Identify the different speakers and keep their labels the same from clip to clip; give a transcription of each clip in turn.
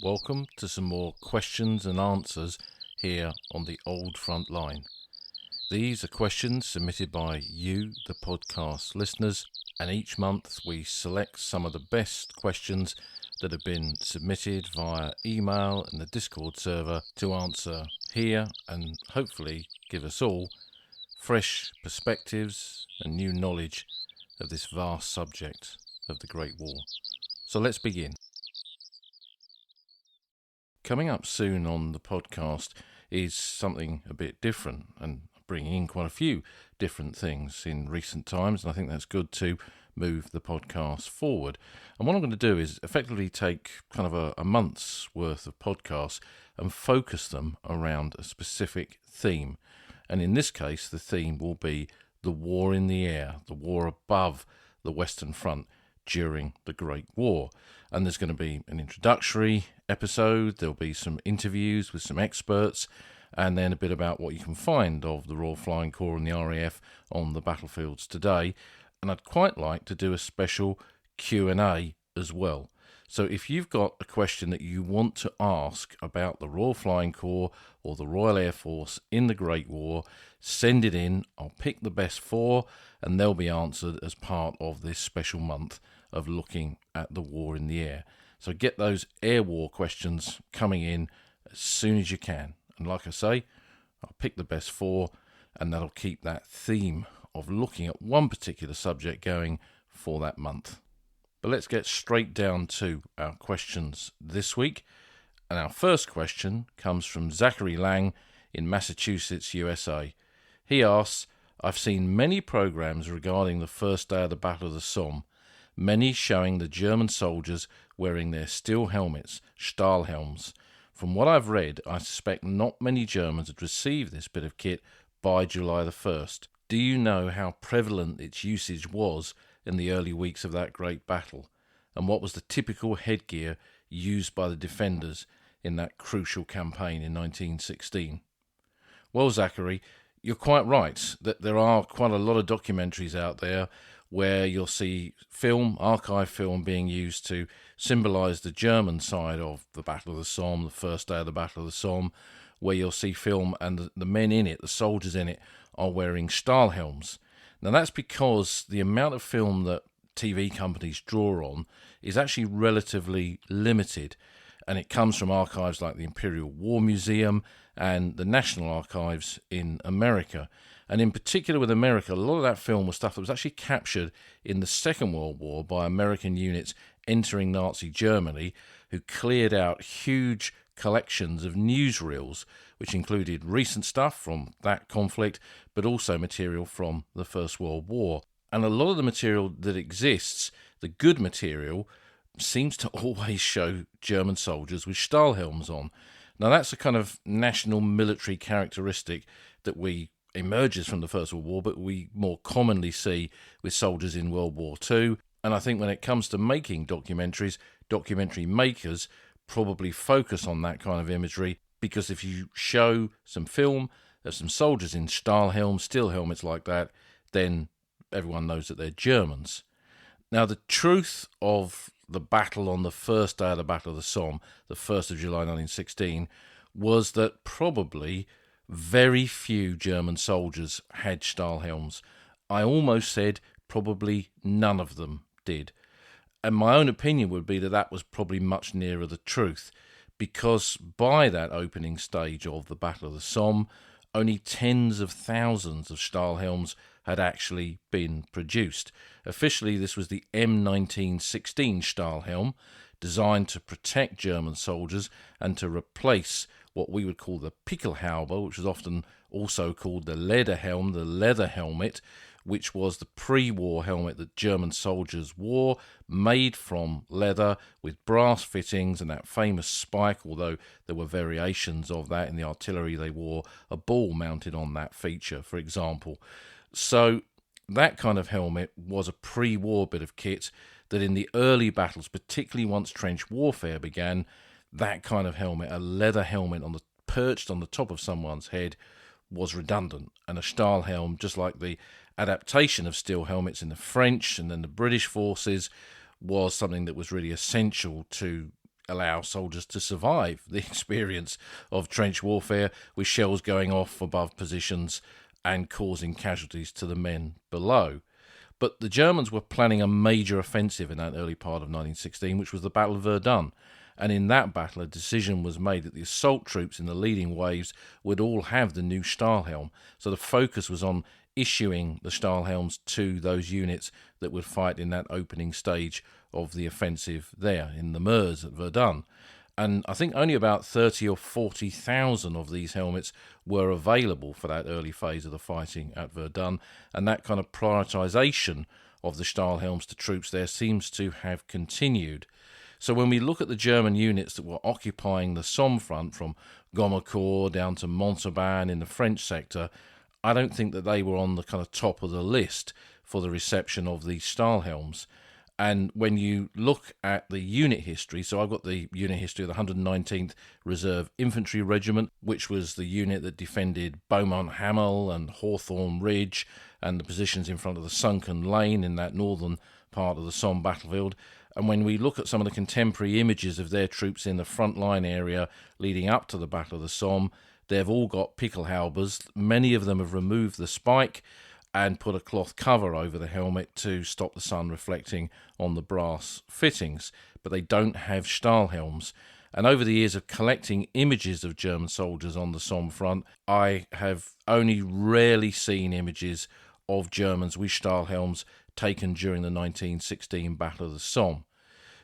Speaker 1: welcome to some more questions and answers here on the Old Front Line. These are questions submitted by you, the podcast listeners, and each month we select some of the best questions that have been submitted via email and the Discord server to answer here and hopefully give us all fresh perspectives and new knowledge of this vast subject of the Great War. So let's begin. Coming up soon on the podcast is something a bit different and bringing in quite a few different things in recent times, and I think that's good to move the podcast forward. And what I'm going to do is effectively take kind of a month's worth of podcasts and focus them around a specific theme. And in this case, the theme will be the war in the air, the war above the Western Front during the Great War. And there's going to be an introductory episode, there'll be some interviews with some experts, and then a bit about what you can find of the Royal Flying Corps and the RAF on the battlefields today. And I'd quite like to do a special Q&A as well. So if you've got a question that you want to ask about the Royal Flying Corps or the Royal Air Force in the Great War, send it in. I'll pick the best 4 and they'll be answered as part of this special month of looking at the war in the air. So get those air war questions coming in as soon as you can. And like I say, I'll pick the best 4 and that'll keep that theme of looking at one particular subject going for that month. But let's get straight down to our questions this week. And our first question comes from Zachary Lang in Massachusetts, USA. He asks, I've seen many programs regarding the first day of the Battle of the Somme, many showing the German soldiers wearing their steel helmets, Stahlhelms. From what I've read, I suspect not many Germans had received this bit of kit by July the 1st. Do you know how prevalent its usage was in the early weeks of that great battle, and what was the typical headgear used by the defenders in that crucial campaign in 1916? Well, Zachary, you're quite right that there are quite a lot of documentaries out there where you'll see film, archive film, being used to symbolise the German side of the Battle of the Somme, the first day of the Battle of the Somme, where you'll see film and the men in it, the soldiers in it, are wearing Stahlhelms. Now that's because the amount of film that TV companies draw on is actually relatively limited, and it comes from archives like the Imperial War Museum and the National Archives in America. And in particular with America, a lot of that film was stuff that was actually captured in the Second World War by American units entering Nazi Germany, who cleared out huge collections of newsreels, which included recent stuff from that conflict, but also material from the First World War. And a lot of the material that exists, the good material, seems to always show German soldiers with Stahlhelms on. Now that's a kind of national military characteristic that emerges from the First World War, but we more commonly see with soldiers in World War II. And I think when it comes to making documentaries, documentary makers probably focus on that kind of imagery, because if you show some film of some soldiers in Stahlhelm, steel helmets like that, then everyone knows that they're Germans. Now, the truth of the battle on the first day of the Battle of the Somme, the 1st of July 1916, was that probably very few German soldiers had Stahlhelms. I almost said probably none of them did. And my own opinion would be that that was probably much nearer the truth, because by that opening stage of the Battle of the Somme, only tens of thousands of Stahlhelms had actually been produced. Officially, this was the M1916 Stahlhelm, designed to protect German soldiers and to replace what we would call the Pickelhaube, which was often also called the Lederhelm, the leather helmet, which was the pre-war helmet that German soldiers wore, made from leather with brass fittings and that famous spike, although there were variations of that. In the artillery, they wore a ball mounted on that feature, for example. So that kind of helmet was a pre-war bit of kit that in the early battles, particularly once trench warfare began, that kind of helmet, a leather helmet perched on the top of someone's head, was redundant. And a Stahlhelm, just like the adaptation of steel helmets in the French and then the British forces, was something that was really essential to allow soldiers to survive the experience of trench warfare, with shells going off above positions and causing casualties to the men below. But the Germans were planning a major offensive in that early part of 1916, which was the Battle of Verdun. And in that battle, a decision was made that the assault troops in the leading waves would all have the new Stahlhelm. So the focus was on issuing the Stahlhelms to those units that would fight in that opening stage of the offensive there in the Meuse at Verdun. And I think only about 30 or 40,000 of these helmets were available for that early phase of the fighting at Verdun, and that kind of prioritisation of the Stahlhelms to troops there seems to have continued. So when we look at the German units that were occupying the Somme front, from Gommecourt down to Montauban in the French sector, I don't think that they were on the kind of top of the list for the reception of these Stahlhelms. And when you look at the unit history, so I've got the unit history of the 119th Reserve Infantry Regiment, which was the unit that defended Beaumont Hamel and Hawthorne Ridge and the positions in front of the Sunken Lane in that northern part of the Somme battlefield. And when we look at some of the contemporary images of their troops in the front line area leading up to the Battle of the Somme, they've all got pickelhaubers. Many of them have removed the spike and put a cloth cover over the helmet to stop the sun reflecting on the brass fittings, but they don't have Stahlhelms. And over the years of collecting images of German soldiers on the Somme front, I have only rarely seen images of Germans with Stahlhelms taken during the 1916 Battle of the Somme.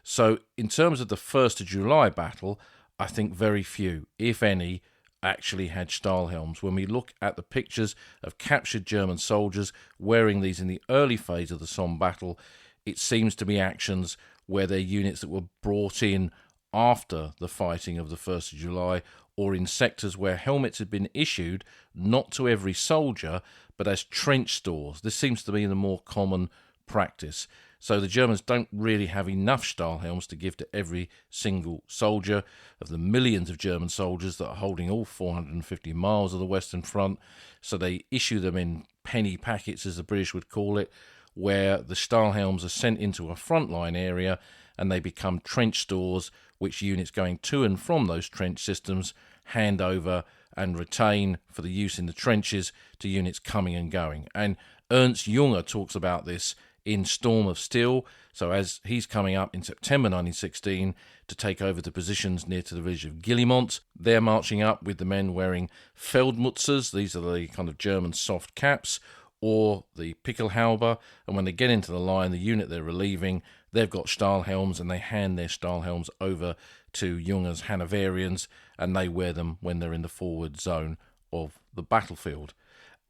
Speaker 1: So in terms of the 1st of July battle, I think very few, if any, actually had Stahlhelms. When we look at the pictures of captured German soldiers wearing these in the early phase of the Somme battle, it seems to be actions where they're units that were brought in after the fighting of the 1st of July, or in sectors where helmets had been issued not to every soldier but as trench stores. This seems to be the more common practice. So the Germans don't really have enough Stahlhelms to give to every single soldier. Of the millions of German soldiers that are holding all 450 miles of the Western Front, so they issue them in penny packets, as the British would call it, where the Stahlhelms are sent into a frontline area and they become trench stores, which units going to and from those trench systems hand over and retain for the use in the trenches to units coming and going. And Ernst Junger talks about this in Storm of Steel. So as he's coming up in September 1916 to take over the positions near to the village of Guillemont, they're marching up with the men wearing Feldmutzers. These are the kind of German soft caps, or the Pickelhaube. And when they get into the line, the unit they're relieving, they've got Stahlhelms, and they hand their Stahlhelms over to Junger's Hanoverians, and they wear them when they're in the forward zone of the battlefield.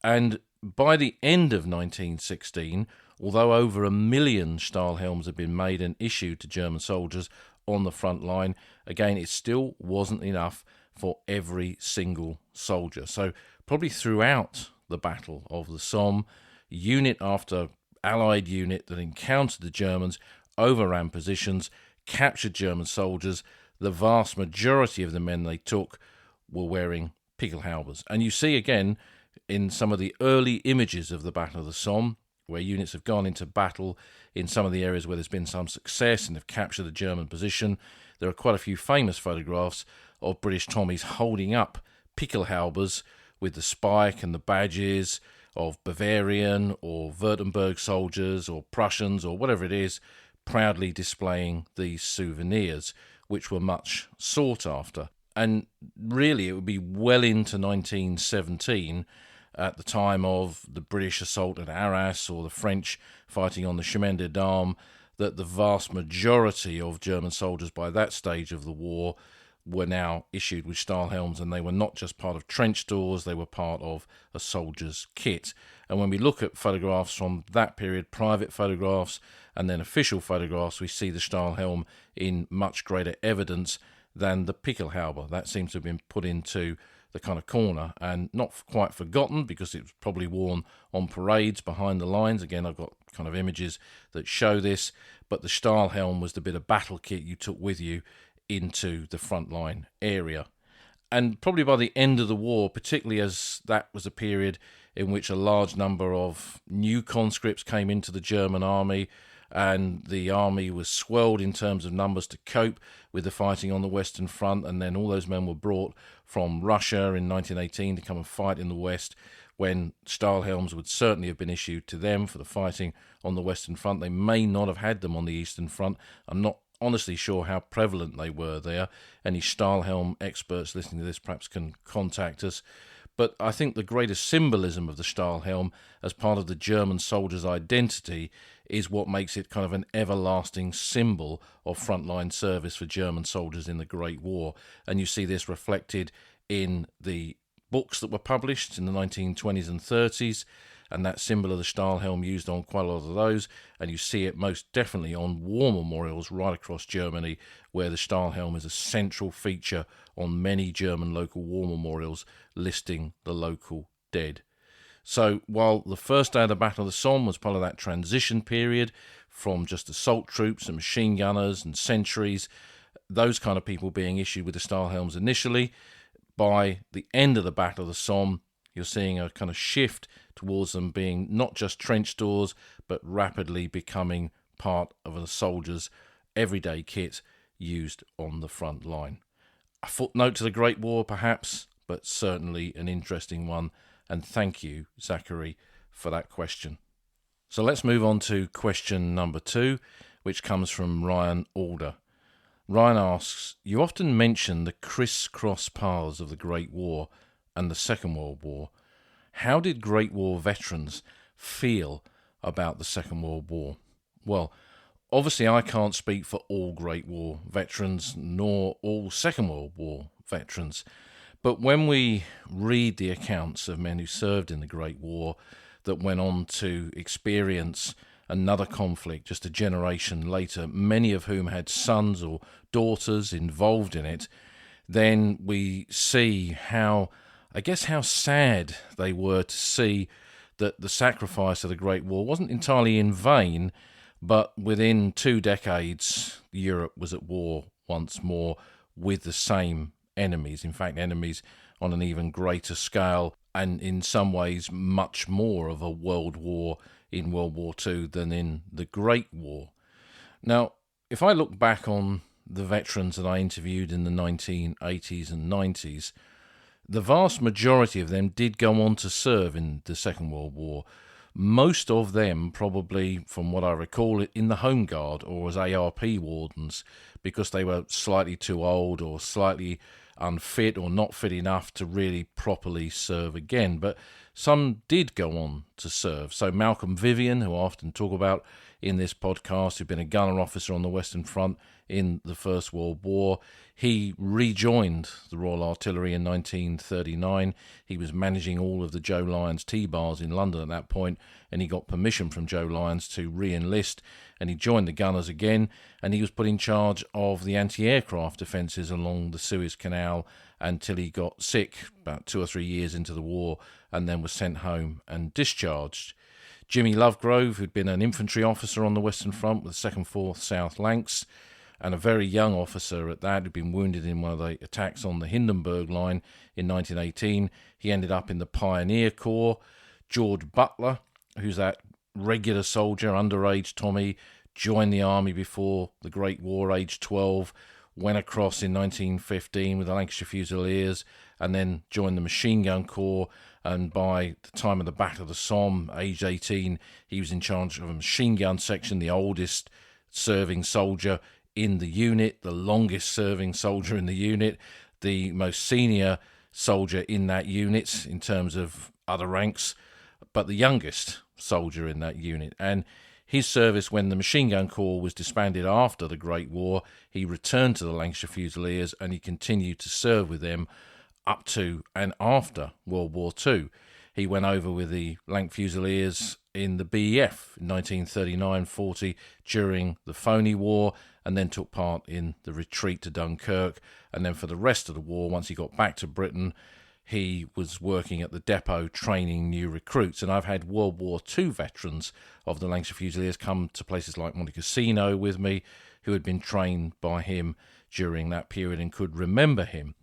Speaker 1: And by the end of 1916, although over 1 million Stahlhelms had been made and issued to German soldiers on the front line, again, it still wasn't enough for every single soldier. So probably throughout the Battle of the Somme, unit after Allied unit that encountered the Germans overran positions, captured German soldiers. The vast majority of the men they took were wearing Pickelhaubers. And you see again in some of the early images of the Battle of the Somme, where units have gone into battle in some of the areas where there's been some success and have captured a German position, there are quite a few famous photographs of British Tommies holding up Pickelhaubers with the spike and the badges of Bavarian or Württemberg soldiers or Prussians or whatever it is, proudly displaying these souvenirs, which were much sought after. And really, it would be well into 1917, at the time of the British assault at Arras or the French fighting on the Chemin des Dames, that the vast majority of German soldiers by that stage of the war were now issued with Stahlhelms, and they were not just part of trench stores, they were part of a soldier's kit. And when we look at photographs from that period, private photographs and then official photographs, we see the Stahlhelm in much greater evidence than the Pickelhaube. That seems to have been put into the kind of corner and not quite forgotten, because it was probably worn on parades behind the lines. Again, I've got kind of images that show this, but the Stahlhelm was the bit of battle kit you took with you into the frontline area. And probably by the end of the war, particularly as that was a period in which a large number of new conscripts came into the German army, and the army was swelled in terms of numbers to cope with the fighting on the Western Front, and then all those men were brought from Russia in 1918 to come and fight in the West, when Stahlhelms would certainly have been issued to them for the fighting on the Western Front. They may not have had them on the Eastern Front. I'm not honestly sure how prevalent they were there. Any Stahlhelm experts listening to this perhaps can contact us. But I think the greatest symbolism of the Stahlhelm as part of the German soldier's identity is what makes it kind of an everlasting symbol of frontline service for German soldiers in the Great War. And you see this reflected in the books that were published in the 1920s and 30s, and that symbol of the Stahlhelm used on quite a lot of those, and you see it most definitely on war memorials right across Germany, where the Stahlhelm is a central feature on many German local war memorials listing the local dead. So while the first day of the Battle of the Somme was part of that transition period from just assault troops and machine gunners and sentries, those kind of people being issued with the Stahlhelms initially, by the end of the Battle of the Somme, you're seeing a kind of shift towards them being not just trench doors, but rapidly becoming part of a soldier's everyday kit used on the front line. A footnote to the Great War, perhaps, but certainly an interesting one. And thank you, Zachary, for that question. So let's move on to question number 2, which comes from Ryan Alder. Ryan asks, you often mention the criss-cross paths of the Great War and the Second World War. How did Great War veterans feel about the Second World War? Well, obviously I can't speak for all Great War veterans, nor all Second World War veterans. But when we read the accounts of men who served in the Great War that went on to experience another conflict just a generation later, many of whom had sons or daughters involved in it, then we see how sad they were to see that the sacrifice of the Great War wasn't entirely in vain, but within 2 decades, Europe was at war once more with the same enemies. In fact, enemies on an even greater scale, and in some ways much more of a world war in World War II than in the Great War. Now, if I look back on the veterans that I interviewed in the 1980s and 90s, the vast majority of them did go on to serve in the Second World War. Most of them probably, from what I recall, in the Home Guard or as ARP wardens, because they were slightly too old or slightly unfit or not fit enough to really properly serve again. But some did go on to serve. So Malcolm Vivian, who I often talk about in this podcast, who'd been a gunner officer on the Western Front in the First World War, he rejoined the Royal Artillery in 1939. He was managing all of the Joe Lyons T-bars in London at that point, and he got permission from Joe Lyons to re-enlist, and he joined the Gunners again, and he was put in charge of the anti-aircraft defences along the Suez Canal until he got sick about 2 or 3 years into the war, and then was sent home and discharged. Jimmy Lovegrove, who'd been an infantry officer on the Western Front with the 2nd 4th South Lancs, and a very young officer at that, who'd been wounded in one of the attacks on the Hindenburg Line in 1918. He ended up in the Pioneer Corps. George Butler, who's that regular soldier, underage Tommy, joined the army before the Great War, age 12, went across in 1915 with the Lancashire Fusiliers, and then joined the Machine Gun Corps. And by the time of the Battle of the Somme, aged 18, he was in charge of a machine gun section, the oldest serving soldier in the unit, the longest serving soldier in the unit, the most senior soldier in that unit in terms of other ranks, but the youngest soldier in that unit. And his service, when the Machine Gun Corps was disbanded after the Great War, he returned to the Lancashire Fusiliers and he continued to serve with them up to and after World War II. He went over with the Lanc Fusiliers in the BEF in 1939-40 during the Phoney War, and then took part in the retreat to Dunkirk. And then for the rest of the war, once he got back to Britain, he was working at the depot training new recruits. And I've had World War II veterans of the Lancashire Fusiliers come to places like Monte Cassino with me, who had been trained by him during that period and could remember him.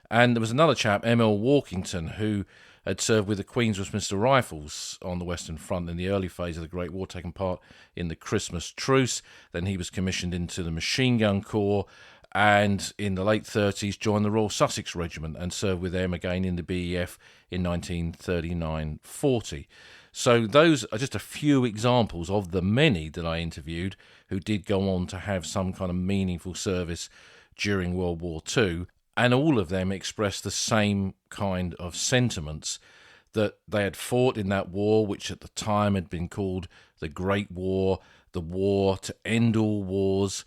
Speaker 1: And there was another chap, M.L. Walkington, who had served with the Queen's Westminster Rifles on the Western Front in the early phase of the Great War, taking part in the Christmas Truce. Then he was commissioned into the Machine Gun Corps, and in the late 30s joined the Royal Sussex Regiment and served with them again in the BEF in 1939-40. So those are just a few examples of the many that I interviewed who did go on to have some kind of meaningful service during World War II, and all of them expressed the same kind of sentiments, that they had fought in that war, which at the time had been called the Great War, the war to end all wars,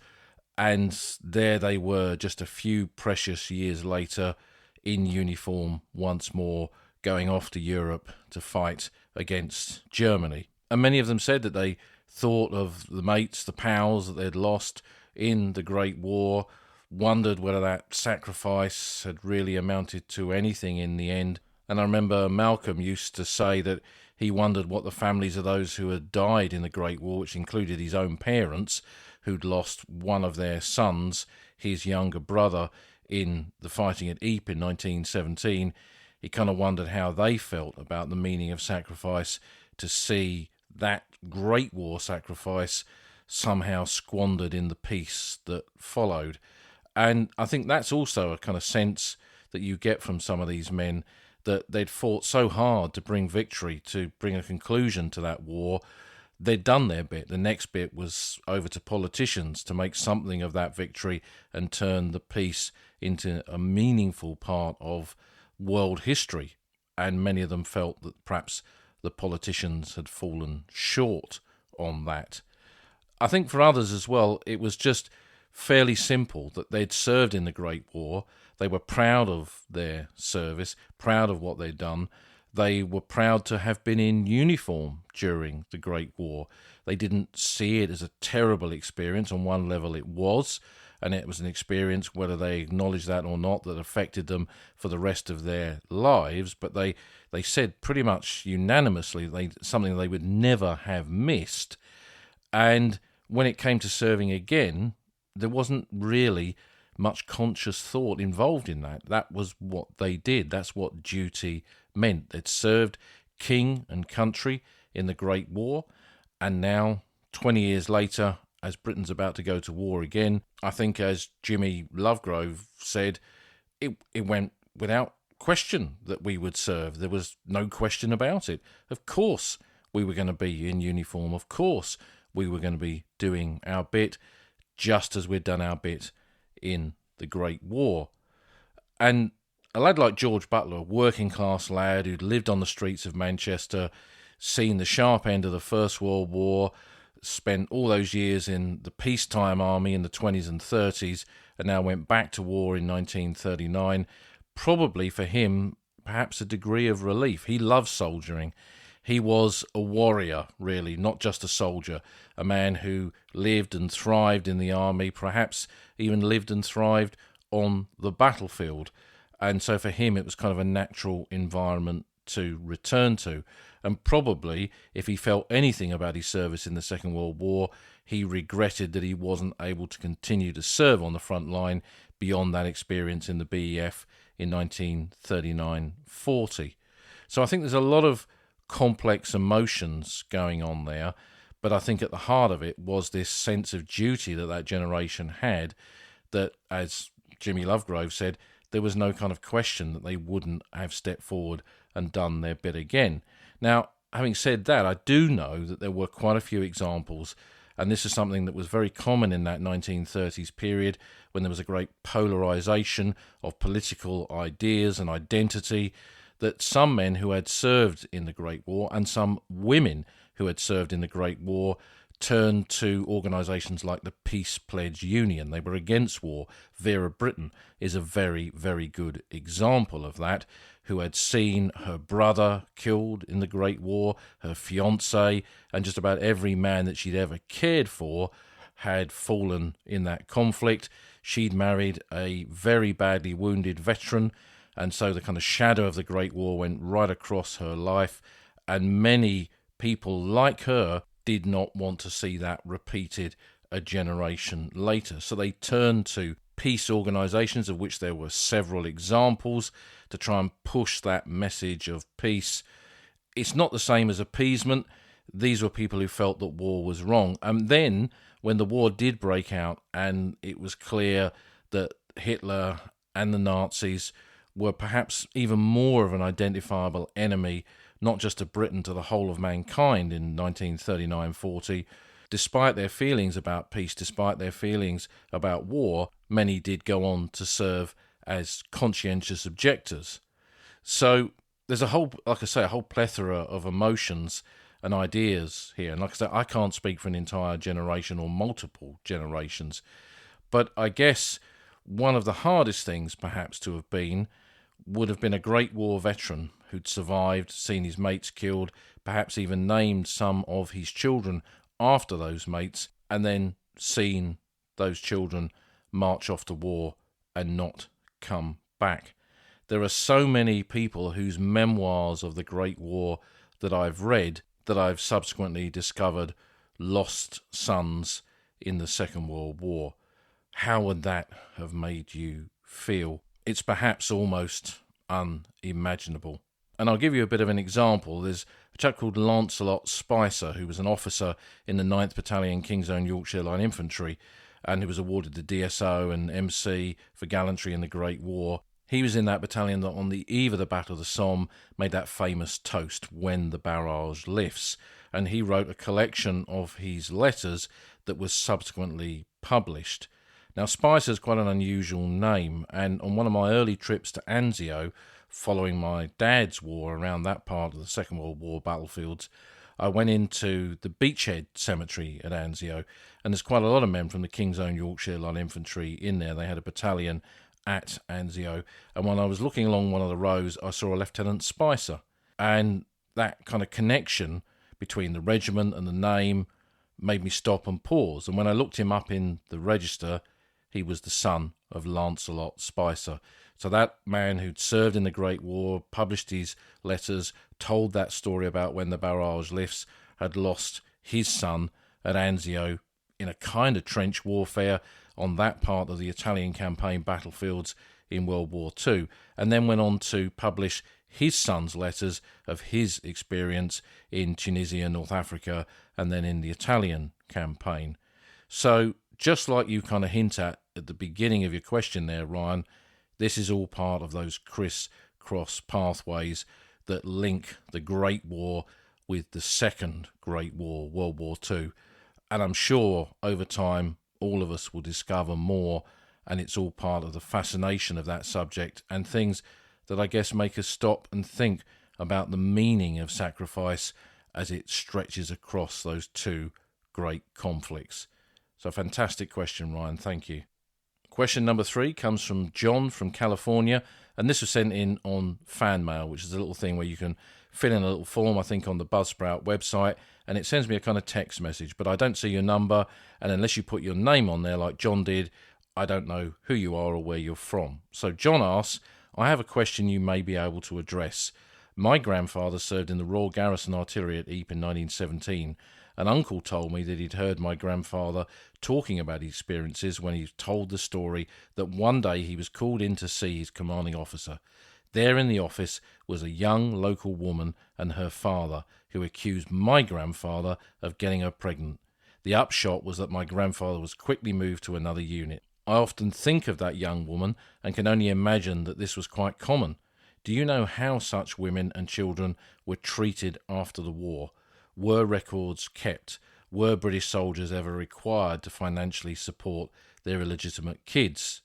Speaker 1: and there they were just a few precious years later in uniform once more, going off to Europe to fight against Germany. And many of them said that they thought of the mates, the pals that they'd lost in the Great War, wondered whether that sacrifice had really amounted to anything in the end. And I remember Malcolm used to say that he wondered what the families of those who had died in the Great War, which included his own parents, who'd lost one of their sons, his younger brother, in the fighting at Ypres in 1917, he kind of wondered how they felt about the meaning of sacrifice, to see that Great War sacrifice somehow squandered in the peace that followed. And I think that's also a kind of sense that you get from some of these men, that they'd fought so hard to bring victory, to bring a conclusion to that war. They'd done their bit. The next bit was over to politicians to make something of that victory and turn the peace into a meaningful part of world history. And many of them felt that perhaps the politicians had fallen short on that. I think for others as well, it was just fairly simple that they'd served in the Great War. They were proud of their service, proud of what they'd done. They were proud to have been in uniform during the Great War. They didn't see it as a terrible experience. On one level it was, and it was an experience, whether they acknowledged that or not, that affected them for the rest of their lives. But they said pretty much unanimously something they would never have missed. And when it came to serving again, there wasn't really much conscious thought involved in that. That was what they did. That's what duty meant. They'd served king and country in the Great War, and now, 20 years later, as Britain's about to go to war again, I think, as Jimmy Lovegrove said, it went without question that we would serve. There was no question about it. Of course we were going to be in uniform. Of course we were going to be doing our bit, just as we'd done our bit in the Great War. And a lad like George Butler, a working class lad who'd lived on the streets of Manchester, seen the sharp end of the First World War, spent all those years in the peacetime army in the 20s and 30s, and now went back to war in 1939, probably for him perhaps a degree of relief. He loved soldiering. He was a warrior, really, not just a soldier, a man who lived and thrived in the army, perhaps even lived and thrived on the battlefield. And so for him, it was kind of a natural environment to return to. And probably, if he felt anything about his service in the Second World War, he regretted that he wasn't able to continue to serve on the front line beyond that experience in the BEF in 1939-40. So I think there's a lot of complex emotions going on there, but I think at the heart of it was this sense of duty that generation had, that, as Jimmy Lovegrove said, there was no kind of question that they wouldn't have stepped forward and done their bit again. Now, having said that, I do know that there were quite a few examples, and this is something that was very common in that 1930s period, when there was a great polarisation of political ideas and identity, that some men who had served in the Great War and some women who had served in the Great War turned to organisations like the Peace Pledge Union. They were against war. Vera Brittain is a very, very good example of that, who had seen her brother killed in the Great War, her fiancé, and just about every man that she'd ever cared for had fallen in that conflict. She'd married a very badly wounded veteran, and so the kind of shadow of the Great War went right across her life, and many people like her did not want to see that repeated a generation later. So they turned to peace organisations, of which there were several examples, to try and push that message of peace. It's not the same as appeasement. These were people who felt that war was wrong. And then, when the war did break out and it was clear that Hitler and the Nazis were perhaps even more of an identifiable enemy, not just to Britain, to the whole of mankind in 1939-40, despite their feelings about peace, despite their feelings about war, many did go on to serve as conscientious objectors. So there's a whole plethora of emotions and ideas here. And like I say, I can't speak for an entire generation or multiple generations. But I guess one of the hardest things perhaps to have been would have been a Great War veteran who'd survived, seen his mates killed, perhaps even named some of his children after those mates, and then seen those children march off to war and not come back. There are so many people whose memoirs of the Great War that I've read that I've subsequently discovered lost sons in the Second World War. How would that have made you feel? It's perhaps almost unimaginable. And I'll give you a bit of an example. There's a chap called Lancelot Spicer, who was an officer in the 9th Battalion King's Own Yorkshire Line Infantry, and he was awarded the DSO and MC for gallantry in the Great War. He was in that battalion that on the eve of the Battle of the Somme made that famous toast, "When the barrage lifts," and he wrote a collection of his letters that was subsequently published. Now, Spicer's quite an unusual name, and on one of my early trips to Anzio, following my dad's war around that part of the Second World War battlefields, I went into the Beachhead Cemetery at Anzio, and there's quite a lot of men from the King's Own Yorkshire Line Infantry in there. They had a battalion at Anzio, and when I was looking along one of the rows, I saw a Lieutenant Spicer, and that kind of connection between the regiment and the name made me stop and pause. And when I looked him up in the register, he was the son of Lancelot Spicer. So that man who'd served in the Great War, published his letters, told that story about when the barrage lifts, had lost his son at Anzio in a kind of trench warfare on that part of the Italian campaign battlefields in World War II, and then went on to publish his son's letters of his experience in Tunisia, North Africa, and then in the Italian campaign. So just like you kind of hint at the beginning of your question there, Ryan, this is all part of those criss-cross pathways that link the Great War with the Second Great War, World War II. And I'm sure over time all of us will discover more, and it's all part of the fascination of that subject and things that I guess make us stop and think about the meaning of sacrifice as it stretches across those two great conflicts. So fantastic question, Ryan. Thank you. Question number 3 comes from John from California, and this was sent in on fan mail, which is a little thing where you can fill in a little form, I think, on the Buzzsprout website, and it sends me a kind of text message, but I don't see your number, and unless you put your name on there like John did, I don't know who you are or where you're from. So John asks, I have a question you may be able to address. My grandfather served in the Royal Garrison Artillery at Ypres in 1917. An uncle told me that he'd heard my grandfather talking about his experiences when he told the story that one day he was called in to see his commanding officer. There in the office was a young local woman and her father who accused my grandfather of getting her pregnant. The upshot was that my grandfather was quickly moved to another unit. I often think of that young woman and can only imagine that this was quite common. Do you know how such women and children were treated after the war? Were records kept? Were British soldiers ever required to financially support their illegitimate kids?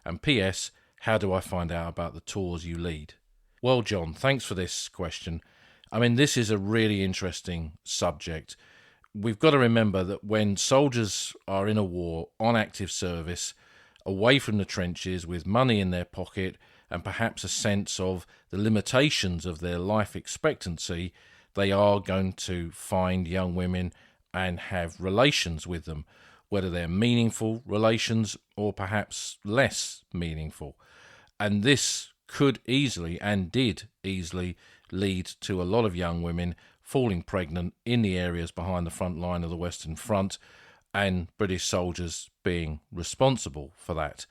Speaker 1: And P.S., how do I find out about the tours you lead? Well, John, thanks for this question. I mean, this is a really interesting subject. We've got to remember that when soldiers are in a war, on active service, away from the trenches, with money in their pocket, and perhaps a sense of the limitations of their life expectancy, they are going to find young women and have relations with them, whether they're meaningful relations or perhaps less meaningful. And this could easily, and did easily, lead to a lot of young women falling pregnant in the areas behind the front line of the Western Front, and British soldiers being responsible for that.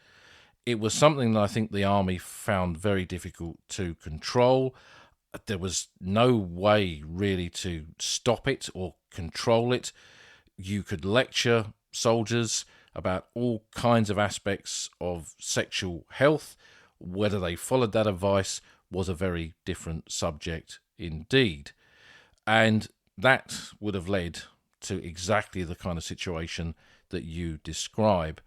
Speaker 1: it was something that I think the army found very difficult to control. There was no way really to stop it or control it. You could lecture soldiers about all kinds of aspects of sexual health. Whether they followed that advice was a very different subject indeed. And that would have led to exactly the kind of situation that you describe.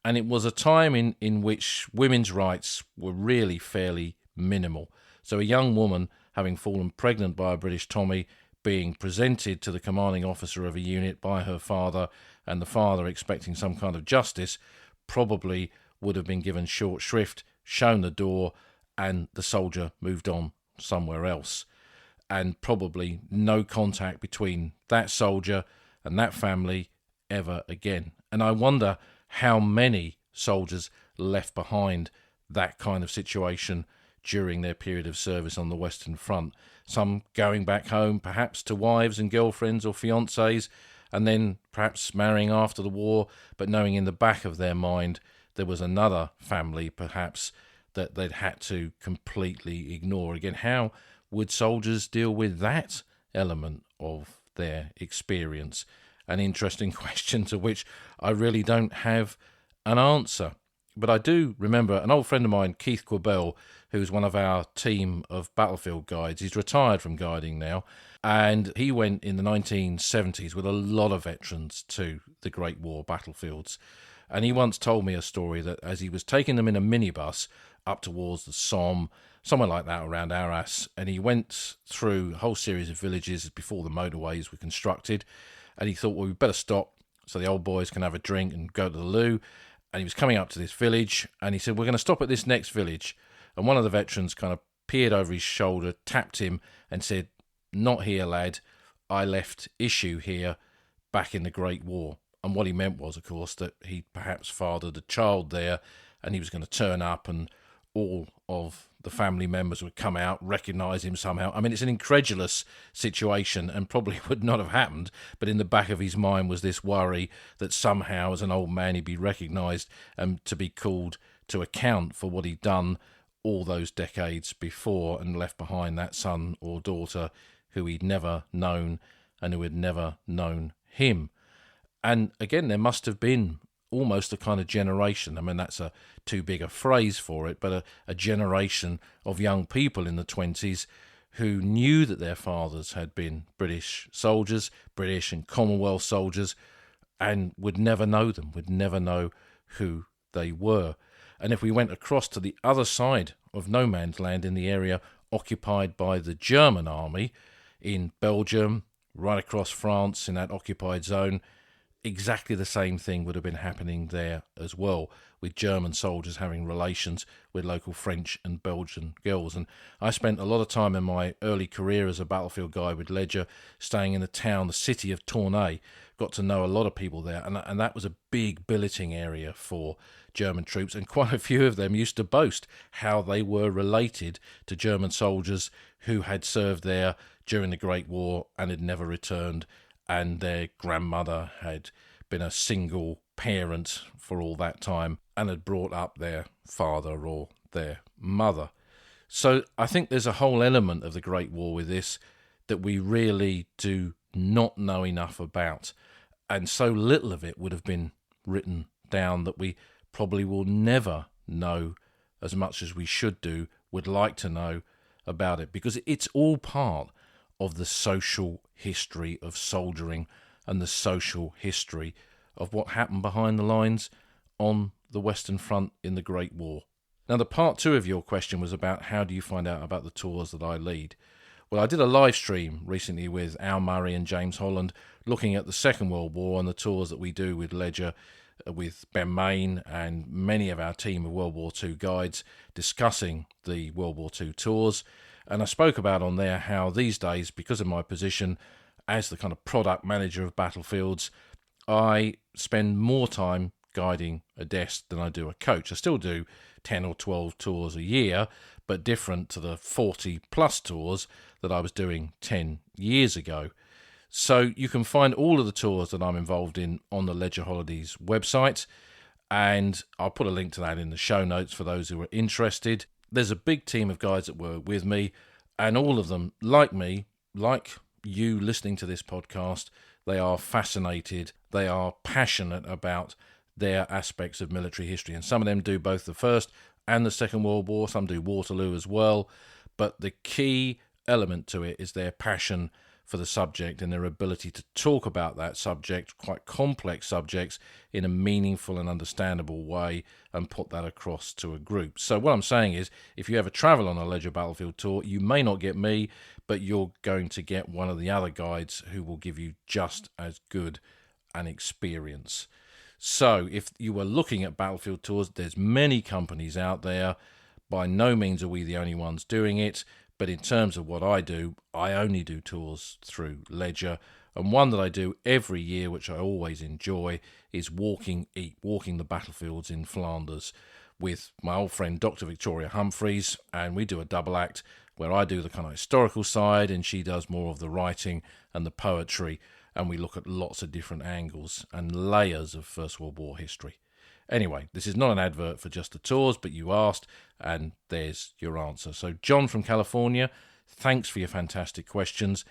Speaker 1: And it was a time in which women's rights were really fairly minimal. So a young woman having fallen pregnant by a British Tommy, being presented to the commanding officer of a unit by her father, and the father expecting some kind of justice, probably would have been given short shrift, shown the door, and the soldier moved on somewhere else. And probably no contact between that soldier and that family ever again. And I wonder how many soldiers left behind that kind of situation during their period of service on the Western Front. Some going back home, perhaps to wives and girlfriends or fiancés, and then perhaps marrying after the war, but knowing in the back of their mind there was another family, perhaps, that they'd had to completely ignore. Again, how would soldiers deal with that element of their experience? An interesting question to which I really don't have an answer. But I do remember an old friend of mine, Keith Quabell, who's one of our team of battlefield guides. He's retired from guiding now, and he went in the 1970s with a lot of veterans to the Great War battlefields. And he once told me a story that as he was taking them in a minibus up towards the Somme, somewhere like that around Arras, and he went through a whole series of villages before the motorways were constructed, and he thought, well, we better stop so the old boys can have a drink and go to the loo. And he was coming up to this village, and he said, we're going to stop at this next village. And one of the veterans kind of peered over his shoulder, tapped him, and said, not here, lad. I left issue here back in the Great War. And what he meant was, of course, that he perhaps fathered a child there, and he was going to turn up, and all of the family members would come out, recognise him somehow. I mean, it's an incredulous situation and probably would not have happened, but in the back of his mind was this worry that somehow as an old man he'd be recognised and to be called to account for what he'd done all those decades before, and left behind that son or daughter who he'd never known and who had never known him. And again, there must have been almost a kind of generation, I mean, that's too big a phrase for it, but a generation of young people in the 20s who knew that their fathers had been British soldiers, British and Commonwealth soldiers, and would never know them, would never know who they were. And if we went across to the other side of no man's land in the area occupied by the German army in Belgium, right across France in that occupied zone, exactly the same thing would have been happening there as well, with German soldiers having relations with local French and Belgian girls. And I spent a lot of time in my early career as a battlefield guide with Ledger, staying in the city of Tournai. Got to know a lot of people there, and that was a big billeting area for German troops, and quite a few of them used to boast how they were related to German soldiers who had served there during the Great War and had never returned, and their grandmother had been a single parent for all that time and had brought up their father or their mother. So I think there's a whole element of the Great War with this that we really do not know enough about, and so little of it would have been written down that we probably will never know as much as we should do, would like to know about it, because it's all part of the social history of soldiering and the social history of what happened behind the lines on the Western Front in the Great War. Now, the part two of your question was about how do you find out about the tours that I lead. Well, I did a live stream recently with Al Murray and James Holland looking at the Second World War and the tours that we do with Ledger, with Ben Main and many of our team of World War II guides discussing the World War II tours. And I spoke about on there how these days, because of my position as the kind of product manager of battlefields, I spend more time guiding a desk than I do a coach. I still do 10 or 12 tours a year, but different to the 40 plus tours that I was doing 10 years ago. So you can find all of the tours that I'm involved in on the Ledger Holidays website. And I'll put a link to that in the show notes for those who are interested. There's a big team of guys that work with me, and all of them, like me, like you listening to this podcast, they are fascinated, they are passionate about their aspects of military history. And some of them do both the First and the Second World War, some do Waterloo as well. But the key element to it is their passion for the subject and their ability to talk about that subject, quite complex subjects, in a meaningful and understandable way and put that across to a group. So what I'm saying is, if you ever travel on a Ledger Battlefield tour, you may not get me, but you're going to get one of the other guides who will give you just as good an experience. So if you were looking at battlefield tours, there's many companies out there. By no means are we the only ones doing it. But in terms of what I do, I only do tours through Ledger. And one that I do every year, which I always enjoy, is walking the battlefields in Flanders with my old friend Dr. Victoria Humphreys. And we do a double act where I do the kind of historical side and she does more of the writing and the poetry. And we look at lots of different angles and layers of First World War history. Anyway, this is not an advert for just the tours, but you asked, and there's your answer. So John from California, thanks for your fantastic questions,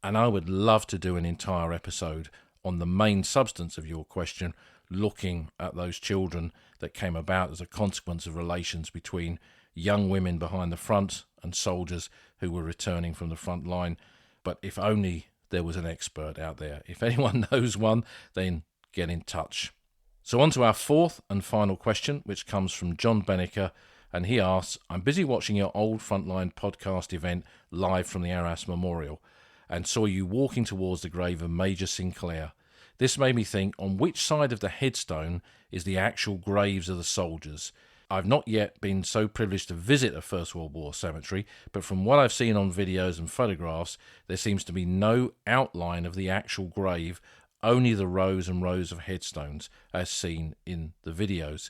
Speaker 1: and I would love to do an entire episode on the main substance of your question, looking at those children that came about as a consequence of relations between young women behind the front and soldiers who were returning from the front line. But if only there was an expert out there. If anyone knows one, then get in touch. So on to our fourth and final question, which comes from John Benniker, and he asks, I'm busy watching your old Frontline podcast event live from the Arras Memorial and saw you walking towards the grave of Major Sinclair. This made me think, on which side of the headstone is the actual graves of the soldiers? I've not yet been so privileged to visit a First World War cemetery, but from what I've seen on videos and photographs, there seems to be no outline of the actual grave, only the rows and rows of headstones, as seen in the videos.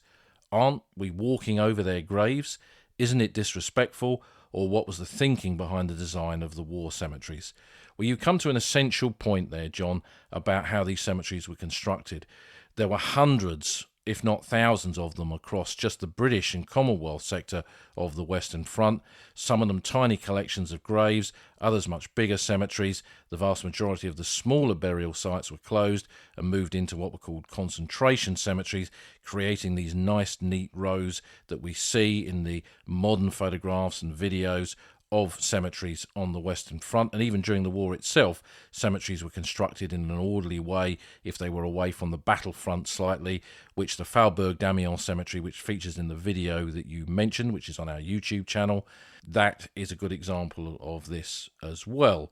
Speaker 1: Aren't we walking over their graves? Isn't it disrespectful? Or what was the thinking behind the design of the war cemeteries? Well, you come to an essential point there, John, about how these cemeteries were constructed. There were hundreds, if not thousands of them across just the British and Commonwealth sector of the Western Front, some of them tiny collections of graves, others much bigger cemeteries. The vast majority of the smaller burial sites were closed and moved into what were called concentration cemeteries, creating these nice, neat rows that we see in the modern photographs and videos of cemeteries on the Western Front. And even during the war itself, cemeteries were constructed in an orderly way if they were away from the battlefront slightly, which the Faubourg-Damiens cemetery, which features in the video that you mentioned, which is on our YouTube channel, that is a good example of this as well.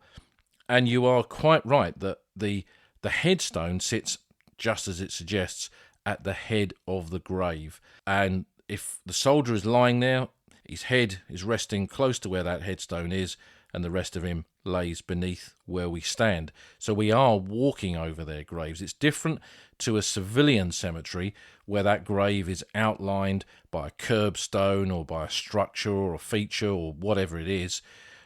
Speaker 1: And you are quite right that the headstone sits, just as it suggests, at the head of the grave. And if the soldier is lying there, his head is resting close to where that headstone is, and the rest of him lays beneath where we stand. So we are walking over their graves. It's different to a civilian cemetery where that grave is outlined by a curbstone or by a structure or a feature or whatever it is.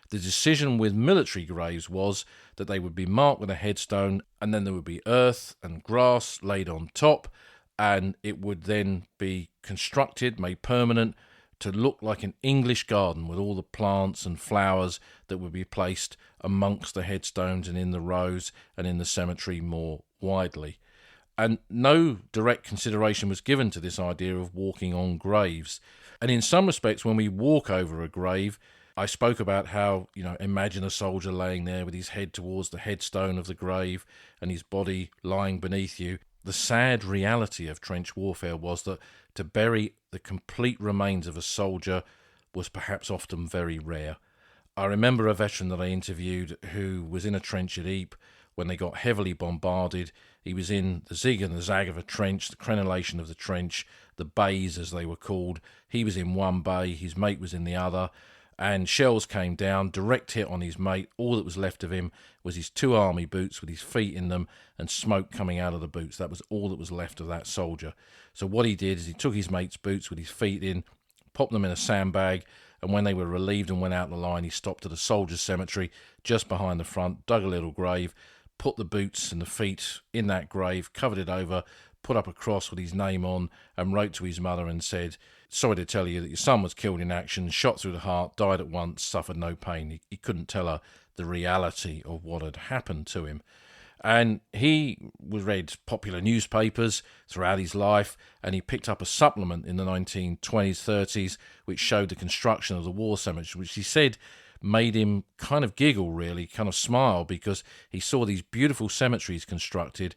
Speaker 1: The decision with military graves was that they would be marked with a headstone, and then there would be earth and grass laid on top, and it would then be constructed, made permanent, to look like an English garden with all the plants and flowers that would be placed amongst the headstones and in the rows and in the cemetery more widely. And no direct consideration was given to this idea of walking on graves. And in some respects, when we walk over a grave, I spoke about how, imagine a soldier laying there with his head towards the headstone of the grave and his body lying beneath you. The sad reality of trench warfare was that to bury the complete remains of a soldier was perhaps often very rare. I remember a veteran that I interviewed who was in a trench at Ypres when they got heavily bombarded. He was in the zig and the zag of a trench, the crenellation of the trench, the bays as they were called. He was in one bay, his mate was in the other, and shells came down, direct hit on his mate. All that was left of him was his two army boots with his feet in them and smoke coming out of the boots. That was all that was left of that soldier. So what he did is he took his mate's boots with his feet in, popped them in a sandbag, and when they were relieved and went out the line, he stopped at a soldier's cemetery just behind the front, dug a little grave, put the boots and the feet in that grave, covered it over, put up a cross with his name on and wrote to his mother and said, "Sorry to tell you that your son was killed in action, shot through the heart, died at once, suffered no pain." He couldn't tell her the reality of what had happened to him. And he read popular newspapers throughout his life, and he picked up a supplement in the 1920s, 30s, which showed the construction of the war cemeteries, which he said made him kind of giggle, really, kind of smile, because he saw these beautiful cemeteries constructed,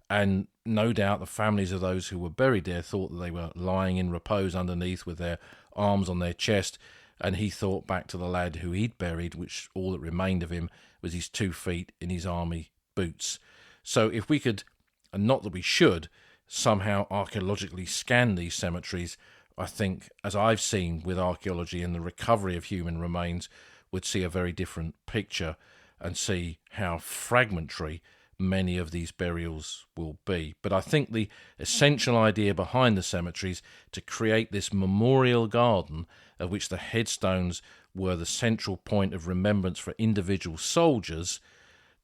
Speaker 1: and no doubt the families of those who were buried there thought that they were lying in repose underneath with their arms on their chest. And he thought back to the lad who he'd buried, which all that remained of him was his 2 feet in his army boots. So if we could, and not that we should, somehow archaeologically scan these cemeteries, I think, as I've seen with archaeology and the recovery of human remains, would see a very different picture and see how fragmentary many of these burials will be. But I think the essential idea behind the cemeteries to create this memorial garden of which the headstones were the central point of remembrance for individual soldiers,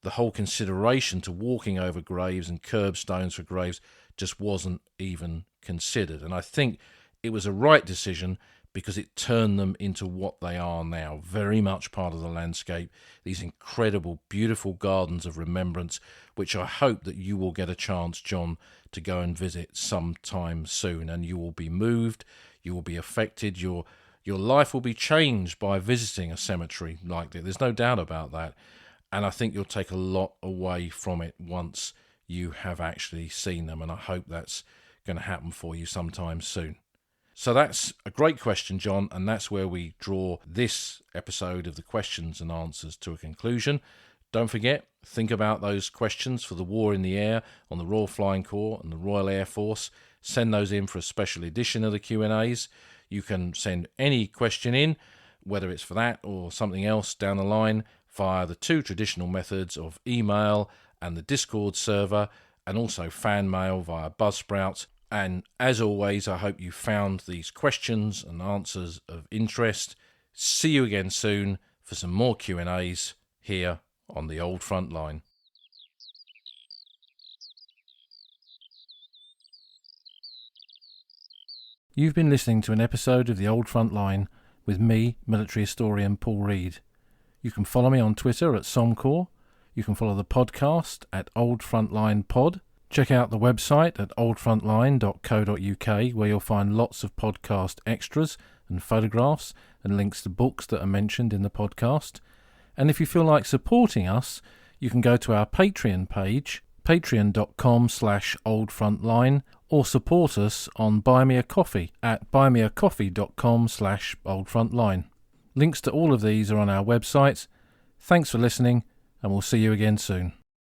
Speaker 1: the whole consideration to walking over graves and curbstones for graves just wasn't even considered. And I think it was a right decision because it turned them into what they are now, very much part of the landscape, these incredible, beautiful gardens of remembrance, which I hope that you will get a chance, John, to go and visit sometime soon, and you will be moved, you will be affected, your life will be changed by visiting a cemetery like this. There's no doubt about that, and I think you'll take a lot away from it once you have actually seen them, and I hope that's going to happen for you sometime soon. So that's a great question, John, and that's where we draw this episode of the questions and answers to a conclusion. Don't forget, think about those questions for the War in the Air on the Royal Flying Corps and the Royal Air Force. Send those in for a special edition of the Q&As. You can send any question in, whether it's for that or something else down the line, via the 2 traditional methods of email and the Discord server, and also fan mail via Buzzsprout. And as always, I hope you found these questions and answers of interest. See you again soon for some more Q&As here on the Old Front Line. You've been listening to an episode of the Old Front Line with me, military historian Paul Reed. You can follow me on Twitter at Somcorps. You can follow the podcast at Old Frontline Pod. Check out the website at oldfrontline.co.uk, where you'll find lots of podcast extras and photographs and links to books that are mentioned in the podcast. And if you feel like supporting us, you can go to our Patreon page, patreon.com/oldfrontline, or support us on Buy Me a Coffee at buymeacoffee.com/oldfrontline. Links to all of these are on our website. Thanks for listening, and we'll see you again soon.